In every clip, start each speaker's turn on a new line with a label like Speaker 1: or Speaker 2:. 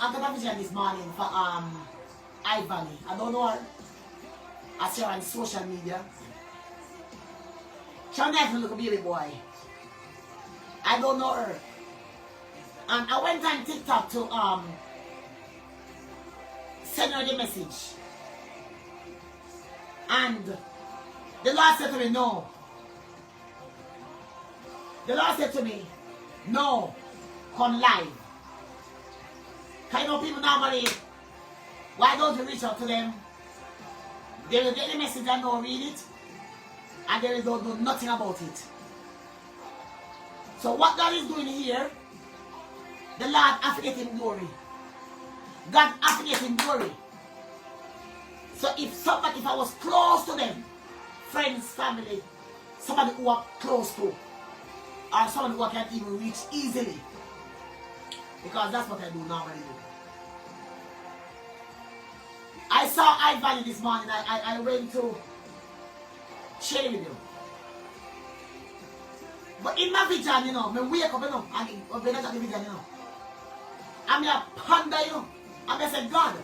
Speaker 1: I got a vision this morning for IVANY. I don't know her. I see her on social media. She's a nice little baby boy. I don't know her. And I went on TikTok to send her the message. And the Lord said to me, no. The Lord said to me, no, come live. Because you know people normally, why don't you reach out to them? They will get the message and don't read it. And they will do nothing about it. So what God is doing here, the Lord has to get him glory. God has to get him glory. So if I was close to them, friends, family, somebody who are close to, or somebody who I can't even reach easily, because that's what I do normally. I saw IVANY this morning. I went to share with you. But in my vision, you know, I wake up, you know, and when I got the vision, you know, I'm here ponder, you know, and I said, God,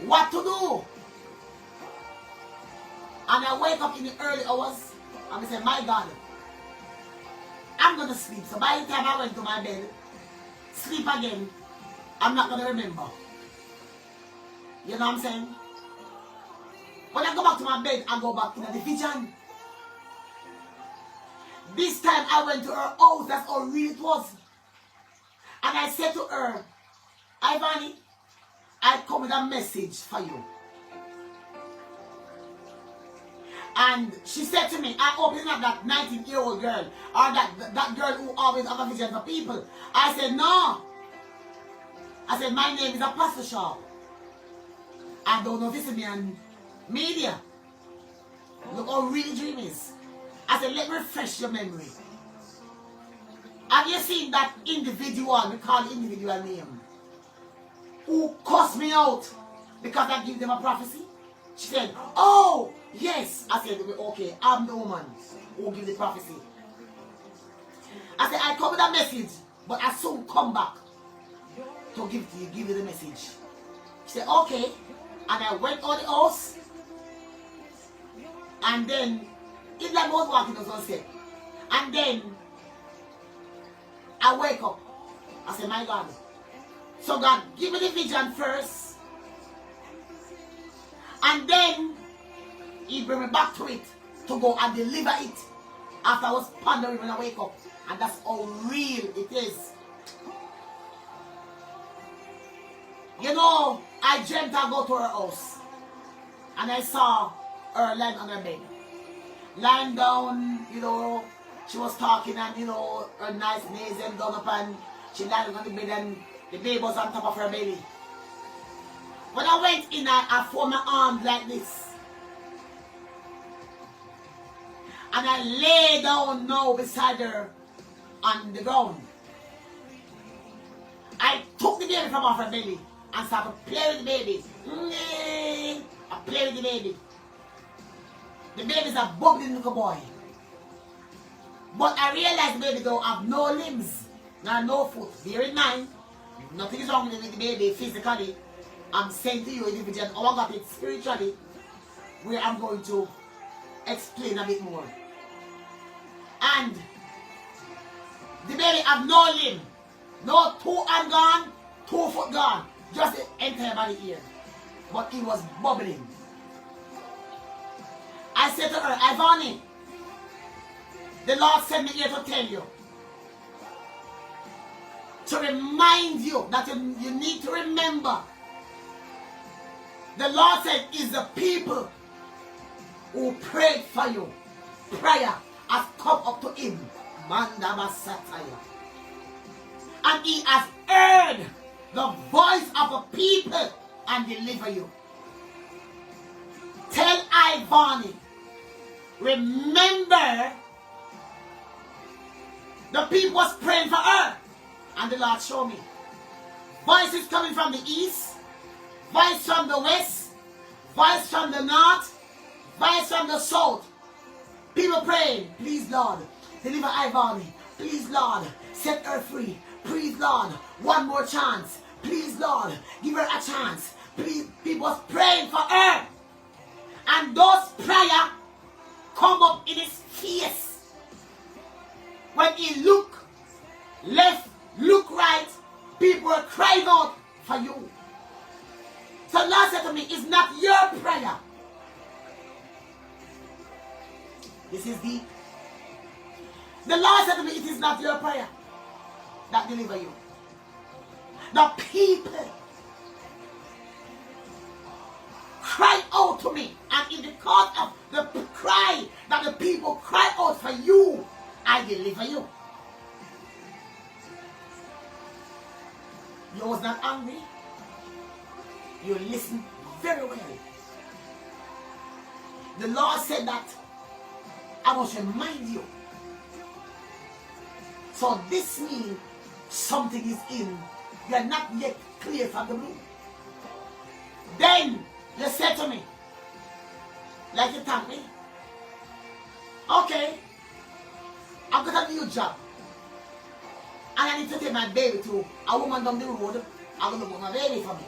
Speaker 1: what to do? And I wake up in the early hours, and I said, my God, I'm going to sleep. So by the time I went to my bed, sleep again, I'm not going to remember. You know what I'm saying? When I go back to my bed, I go back in the vision. This time I went to her house, that's how real it was. And I said to her, IVANY, I come with a message for you. And she said to me, I opened up that 19-year-old girl, or that girl who always have a vision for people. I said, no. I said, my name is Apostle Shaw. I don't know if it's me on media. Look how real dream is. I said, let me refresh your memory. Have you seen that individual, we call the individual name, who cussed me out because I give them a prophecy? She said, oh, yes. I said, okay, I'm the woman who give the prophecy. I said, I come with a message, but I soon come back to give you the message. She said, okay. And I went on the house, and then, it's like I was walking on one step. And then, I wake up. I said, my God. So God, give me the vision first. And then, He bring me back to it, to go and deliver it. After I was pondering when I wake up. And that's how real it is. You know, I dreamt I go to her house. And I saw her lying on her bed. Lying down, you know, she was talking and, you know, her nice nails and done up and she lying on the bed and the baby was on top of her belly. When I went in, I formed my arms like this. And I lay down now beside her on the ground. I took the baby from off her belly and started to play with the baby. I play with the baby. The baby's a bubbling little boy. But I realized the baby don't have no limbs, nor no foot. Bear in mind, nothing is wrong with the baby physically. I'm saying to you in the vision, how I got it spiritually, where I'm going to explain a bit more. And the baby have no limb, no 2 hand gone, 2 foot gone, just the entire body here. But it was bubbling. I said to her, IVANY, the Lord sent me here to tell you, to remind you that you need to remember. The Lord said, it's the people who prayed for you. Prayer has come up to Him. Mandabasataya. And He has heard the voice of the people and deliver you. Tell IVANY, remember the people was praying for her. And the Lord showed me. Voices coming from the east, voice from the west, voice from the north, voice from the south. People praying, please Lord, deliver IVANY. Please Lord, set her free. Please Lord, one more chance. Please, Lord, give her a chance. Please, people was praying for her. And those prayers come up in his face. When he look left, look right, people were crying out for you. So Lord said to me, it's not your prayer. This is deep. The Lord said to me, it is not your prayer that deliver you. The people cry out to me, and in the cause of the cry that the people cry out for you, I deliver you. You was not angry. You listened very well. The Lord said that I must remind you. So this means something is in. You are not yet clear from the blue. Then you said to me, like you thank me, okay, I've got a new job. And I need to take my baby to a woman down the road. I'm going to put my baby for me.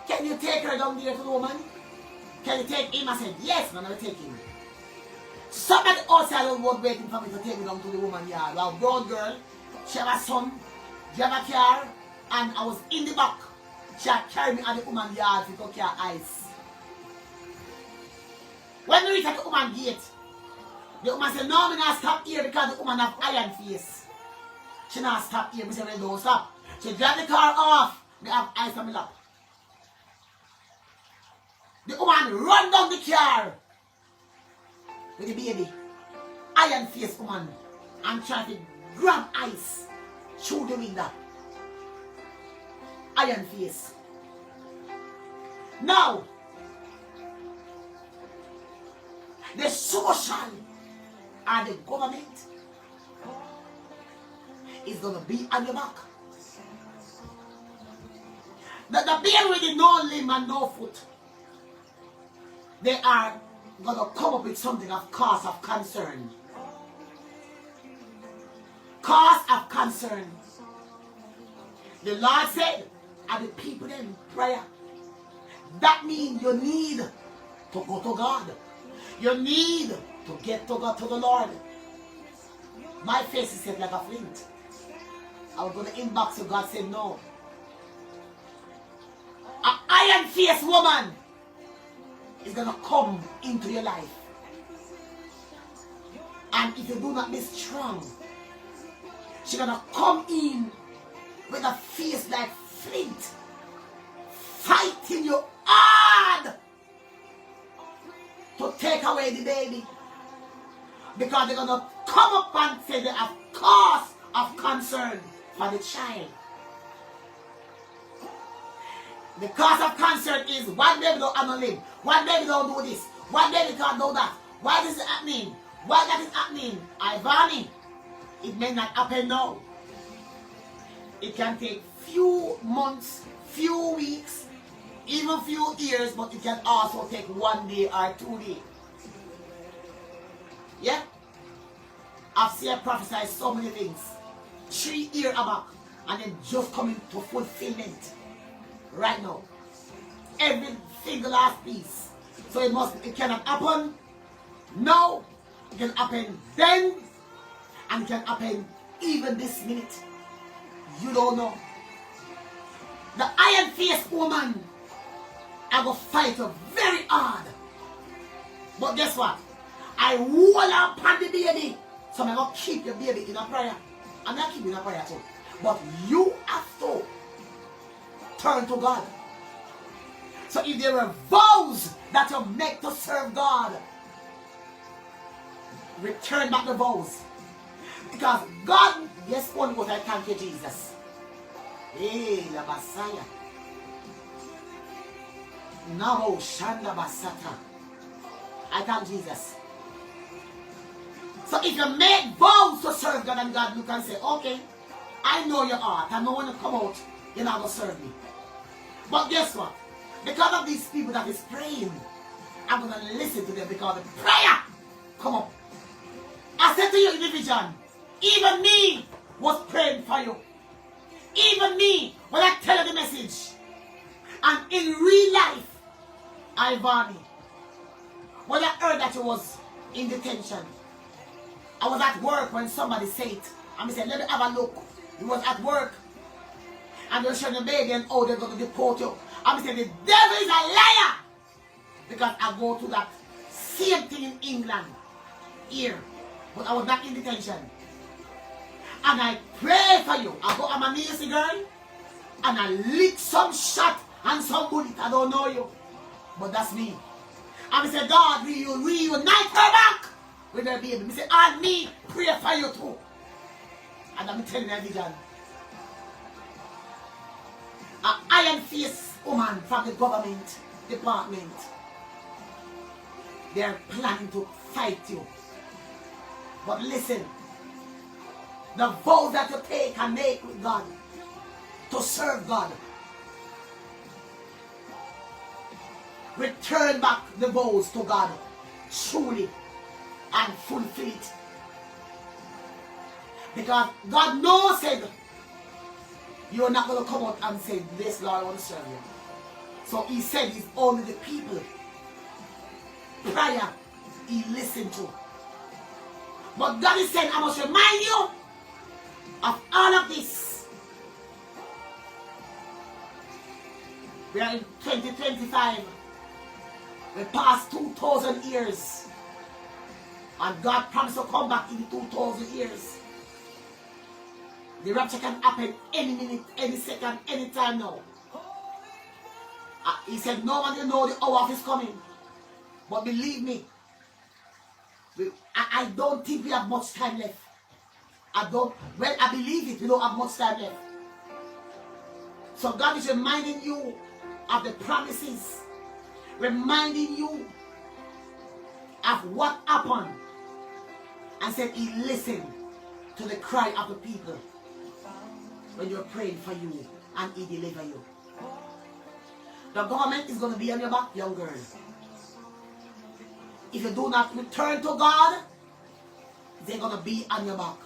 Speaker 1: Can you take her down there to the woman? Can you take him? I said, yes, I'm going to take him. Somebody outside the road waiting for me to take me down to the woman yard. Well, broad girl, she have a son, she have a car, and I was in the back. She had carried me at the woman yard to go care ice. When we reach at the woman gate, the woman said, no, I'm not stop here because the woman have iron face. She not stop here. I said, well, don't stop. She drive the car off. They have ice on my lap. The woman run down the car with the baby. Iron face woman. And try to grab ice through the window. Iron face. Now, the social and the government is going to be on your back. The being with no limb and no foot, they are going to come up with something of cause of concern. Cause of concern. The Lord said, and the people in prayer. That means you need to go to God. You need to get to God, to the Lord. My face is set like a flint. I was going to inbox you. God said no. An iron-faced woman is going to come into your life. And if you do not be strong, she's going to come in with a face like flint, fighting you hard to take away the baby. Because they're going to come up and say they have cause of concern for the child. The cause of concern is one baby don't have no limb, one baby don't do this, one baby can't do that. Why this is happening? Why that is happening? IVANY, it may not happen now. It can take few months, few weeks, even few years, but it can also take 1 day or 2 days. Yeah? I've seen prophesy so many things. 3 years back, and then just coming to fulfillment right now. Every single last piece. So it cannot happen now. It can happen then, and it can happen even this minute. You don't know. The iron-faced woman, I will fight her very hard. But guess what? I hold up on the baby. So I'm going to keep your baby in a prayer. I'm not keeping a prayer too. But you have to turn to God. So if there are vows that you make to serve God, return back the vows. Because God, yes, only what I thank you, Jesus. Hey, la Messiah. Now, Shanda Basata. I thank Jesus. So if you make vows to serve God and God, you can say, okay, I know your heart. I know when you come out, you're not going to serve me. But guess what? Because of these people that is praying, I'm going to listen to them because the prayer come up. I said to you in the vision, even me was praying for you. was in detention. I was at work when somebody said it. And I said, let me have a look. He was at work. And they were showing the baby and oh, they're going to deport you. And I said, the devil is a liar. Because I go to that same thing in England. Here. But I was not in detention. And I pray for you. I go, I'm a Nancy girl. And I lick some shot and some bullet. I don't know you. But that's me. And I said, God, reunite her back with her baby. I said, and me pray for you too. And I'm telling you, vision. An iron-faced woman from the government department. They're planning to fight you. But listen, the vow that you take and make with God, to serve God, return back the vows to God truly and fulfill it. Because God knows it. You're not going to come out and say, this Lord, I want to serve you. So he said it's only the people prayer he listened to. But God is saying, I must remind you of all of this. We are in 2025. We passed 2,000 years. And God promised to come back in the 2,000 years. The rapture can happen any minute, any second, any time now. He said, no one will know the hour of his coming. But believe me, I don't think we have much time left. I believe it, we don't have much time left. So God is reminding you of the promises. Reminding you of what happened. And said he listened to the cry of the people when you're praying for you and he deliver you. The government is going to be on your back, young girl. If you do not return to God, they're going to be on your back.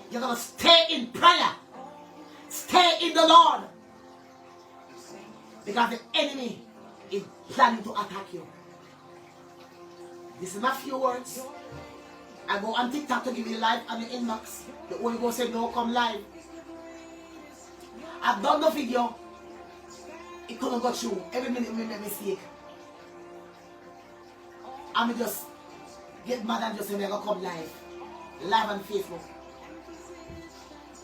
Speaker 1: You're going to stay in prayer. Stay in the Lord. Because the enemy is planning to attack you. This is not few words. I go on TikTok to give you live on your inbox. The Holy Ghost said, no, come live. I've done the video. It couldn't go through. Every minute we make a mistake. I'm just get mad and just say, we're going to come live. Live on Facebook.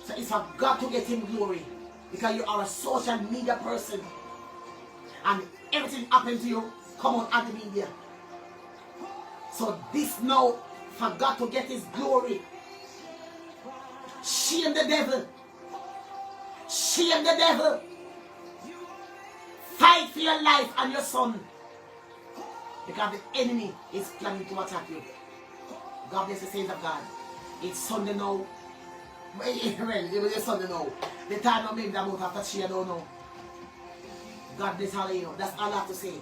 Speaker 1: So it's for God to get him glory. Because you are a social media person. And everything happened to you, come on the media. So this now, for God to get his glory. Shame the devil. Shame the devil. Fight for your life and your son. Because the enemy is planning to attack you. God bless the saints of God. It's Sunday now. Well, it was Sunday now. The time I made that move after she, I don't know. God bless all of you. That's all I have to say.